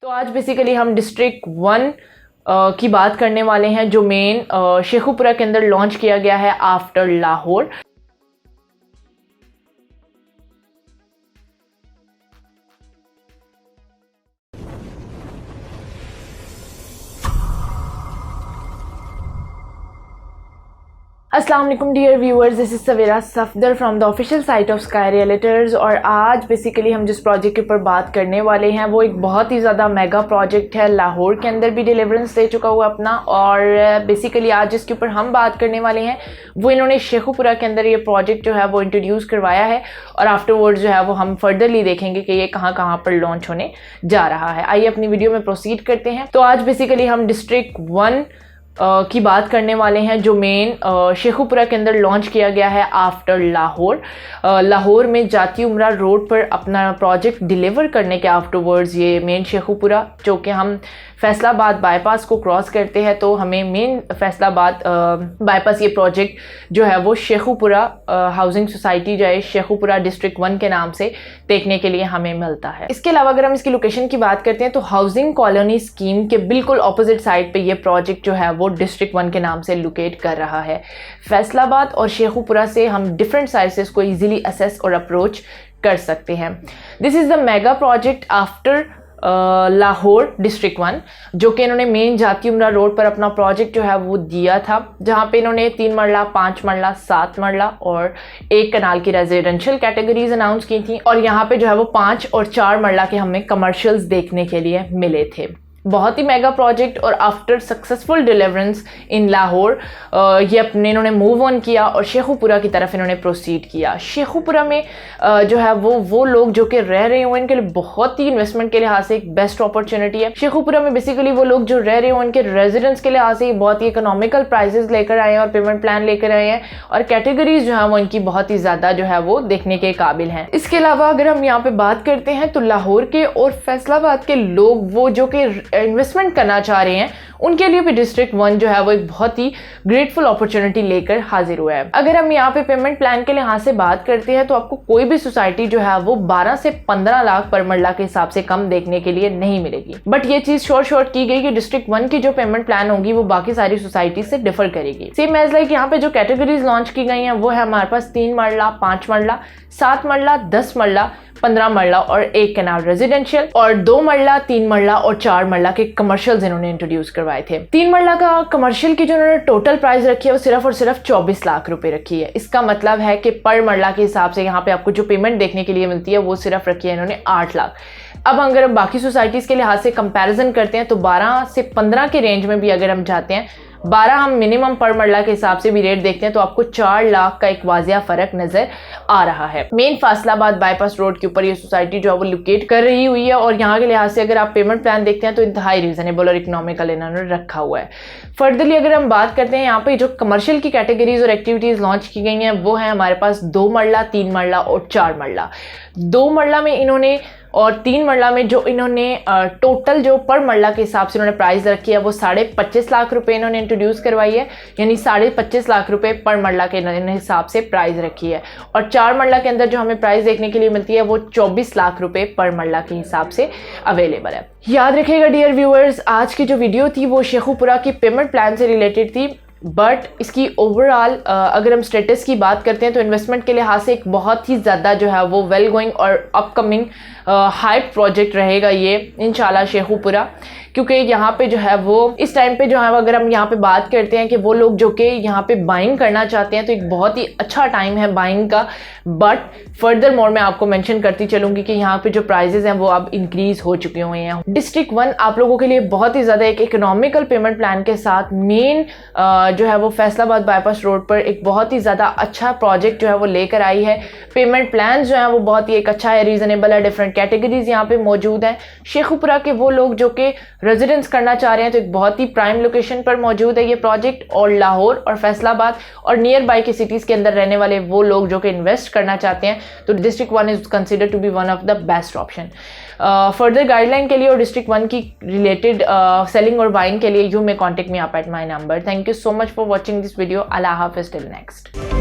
तो आज बेसिकली हम डिस्ट्रिक्ट 1 की बात करने वाले हैं जो मेन शेखुपुरा के अंदर लॉन्च किया गया है आफ्टर लाहौर। अस्सलाम वालेकुम dear viewers, this is Savera Safdar from the official site of Sky Realtors. और आज बेसिकली हम जिस प्रोजेक्ट के ऊपर बात करने वाले हैं वो एक बहुत ही ज़्यादा मेगा प्रोजेक्ट है। लाहौर के अंदर भी डिलीवरेंस दे चुका हुआ अपना, और बेसिकली आज जिसके ऊपर हम बात करने वाले हैं वो इन्होंने शेखुपुरा के अंदर ये प्रोजेक्ट जो है वो इंट्रोड्यूस करवाया है, और आफ्टरवर्ड्स जो है वो हम फर्दरली देखेंगे कि ये कहाँ कहाँ पर लॉन्च होने जा रहा है। आइए अपनी वीडियो में प्रोसीड करते हैं। तो आज बेसिकली हम डिस्ट्रिक्ट 1 की बात करने वाले हैं जो मेन शेखुपुरा के अंदर लॉन्च किया गया है आफ्टर लाहौर। लाहौर में जाती उमरा रोड पर अपना प्रोजेक्ट डिलीवर करने के आफ्टरवर्ड्स ये मेन शेखुपुरा, जो कि हम फैसलाबाद बाईपास को क्रॉस करते हैं तो हमें मेन फैसलाबाद बाईपास ये प्रोजेक्ट जो है वो शेखुपुरा हाउसिंग सोसाइटी जो है शेखुपुरा डिस्ट्रिक्ट 1 के नाम से देखने के लिए हमें मिलता है। इसके अलावा अगर हम इसकी लोकेशन की बात करते हैं तो हाउसिंग कॉलोनी स्कीम के बिल्कुल ऑपोजिट साइड पे ये प्रोजेक्ट जो है वो डिस्ट्रिक्ट 1 के नाम से लोकेट कर रहा है। फैसलाबाद और शेखुपुरा से हम डिफरेंट साइजेस को इजीली असेस और अप्रोच कर सकते हैं। This is the mega project after Lahore district 1, जो कि इन्होंने मेन जाती उमरा रोड पर अपना प्रोजेक्ट जो है वो दिया था, जहाँ पे इन्होंने 3 मरला, 5 मरला, 7 मरला और 1 कनाल की रेजिडेंशियल कैटेगरीज अनाउंस की थी, और यहाँ पे जो है वो 5 और 4 मरला के हमें कमर्शियल्स देखने के लिए मिले थे। बहुत ही मेगा प्रोजेक्ट, और आफ्टर सक्सेसफुल डिलीवरेंस इन लाहौर ये अपने इन्होंने मूव ऑन किया और शेखुपुरा की तरफ इन्होंने प्रोसीड किया। शेखुपुरा में जो है वो लोग जो कि रह रहे हो इनके लिए बहुत ही इन्वेस्टमेंट के लिहाज से एक बेस्ट अपॉर्चुनिटी है। शेखुपुरा में बेसिकली वो लोग जो रह रहे हो इनके रेजिडेंट्स के लिहाज से बहुत ही इकोनॉमिकल प्राइसेस लेकर आए हैं और पेमेंट प्लान लेकर आए हैं, और कैटेगरीज जो है वो इनकी बहुत ही ज़्यादा जो है वो देखने के काबिल हैं। इसके अलावा अगर हम यहाँ पे बात करते हैं तो लाहौर के और फैसलाबाद के लोग वो जो कि इन्वेस्टमेंट करना चाह रहे हैं उनके लिए भी डिस्ट्रिक्ट 1 जो है वो एक बहुत ही ग्रेटफुल अपॉर्चुनिटी लेकर हाजिर हुआ है। अगर हम यहाँ पे पेमेंट प्लान के लिहाज से बात करते हैं तो आपको कोई भी सोसाइटी जो है वो 12 से 15 लाख पर मरला के हिसाब से कम देखने के लिए नहीं मिलेगी। बट ये चीज शॉर्ट की गई कि डिस्ट्रिक्ट 1 की जो पेमेंट प्लान होगी वो बाकी सारी सोसाइटी से डिफर करेगी। सेम एज लाइक यहाँ पे जो कैटेगरीज लॉन्च की गई हैं वो है हमारे पास 3 मरला, 5 मरला, 7 मरला, 10 मरला, 15 मरला और 1 कनाल रेजिडेंशियल, और 2 मरला, 3 मरला और 4 मरला के कमर्शियल्स इन्होंने इंट्रोड्यूस करवाए थे। 3 मरला का कमर्शियल की जो इन्होंने टोटल प्राइस रखी है वो सिर्फ और सिर्फ 24 लाख रुपए रखी है। इसका मतलब है कि पर मरला के हिसाब से यहाँ पे आपको जो पेमेंट देखने के लिए मिलती है वो सिर्फ रखी है इन्होंने 8 लाख। अब अगर हम बाकी सोसाइटीज के लिहाज से कंपैरिजन करते हैं तो 12 से 15 के रेंज में भी अगर हम जाते हैं, 12 हम मिनिमम पर मरला के हिसाब से भी रेट देखते हैं तो आपको 4 लाख का एक वाजिया फर्क नजर आ रहा है। मेन फैसलाबाद बाईपास रोड के ऊपर ये सोसाइटी जो है वो लोकेट कर रही हुई है, और यहाँ के लिहाज से अगर आप पेमेंट प्लान देखते हैं तो इंतहाई रीजनेबल और इकोनॉमिकल इन्होंने रखा हुआ है। फर्दरली अगर हम बात करते हैं यहाँ पे जो कमर्शियल की कैटेगरीज और एक्टिविटीज लॉन्च की गई हैं वो है हमारे पास 2 मरला, 3 मरला और 4 मरला। 2 मरला में इन्होंने और 3 मरला में जो इन्होंने टोटल जो पर मरला के हिसाब से इन्होंने प्राइस रखी है वो 25.5 लाख रुपए इन्होंने इंट्रोड्यूस करवाई है, यानी 25.5 लाख रुपए पर मरला के हिसाब से प्राइस रखी है। और 4 मरला के अंदर जो हमें प्राइस देखने के लिए मिलती है वो 24 लाख रुपए पर मरला के हिसाब से अवेलेबल है। याद रखिएगा डियर व्यूअर्स, आज की जो वीडियो थी वो शेखुपुरा की पेमेंट प्लान से रिलेटेड थी, बट इसकी ओवरऑल अगर हम स्टेटस की बात करते हैं तो इन्वेस्टमेंट के लिहाज से एक बहुत ही ज़्यादा जो है वो वेल गोइंग और अपकमिंग हाइप प्रोजेक्ट रहेगा ये इंशाल्लाह शेखुपुरा, क्योंकि यहाँ पे जो है वो इस टाइम पे जो है अगर हम यहाँ पे बात करते हैं कि वो लोग जो कि यहाँ पे बाइंग करना चाहते हैं तो एक बहुत ही अच्छा टाइम है बाइंग का। बट फर्दर मोर मैं आपको मेंशन करती चलूंगी कि यहाँ पे जो प्राइजेस हैं वो अब इंक्रीज हो चुके हुए हैं। डिस्ट्रिक्ट 1 आप लोगों के लिए बहुत ही ज़्यादा एक इकोनॉमिकल पेमेंट प्लान के साथ मेन जो है वो फैसलाबाद बाईपास रोड पर एक बहुत ही ज़्यादा अच्छा प्रोजेक्ट जो है वो लेकर आई है। पेमेंट प्लान जो है वो बहुत ही एक अच्छा है, रीजनेबल है, डिफरेंट कैटेगरीज यहाँ पे मौजूद हैं। शेखुपुरा के वो लोग जो कि रेजिडेंस करना चाह रहे हैं तो एक बहुत ही प्राइम लोकेशन पर मौजूद है ये प्रोजेक्ट, और लाहौर और फैसलाबाद और नियर बाई के सिटीज़ के अंदर रहने वाले वो लोग जो कि इन्वेस्ट करना चाहते हैं तो district 1 is consider to be one of the best option. Further guideline के लिए और डिस्ट्रिक्ट 1 की रिलेटेड सेलिंग और बाइंग के लिए you may contact me up at my number. Thank you so much for watching this video. अल्लाह हाफिज़, till next.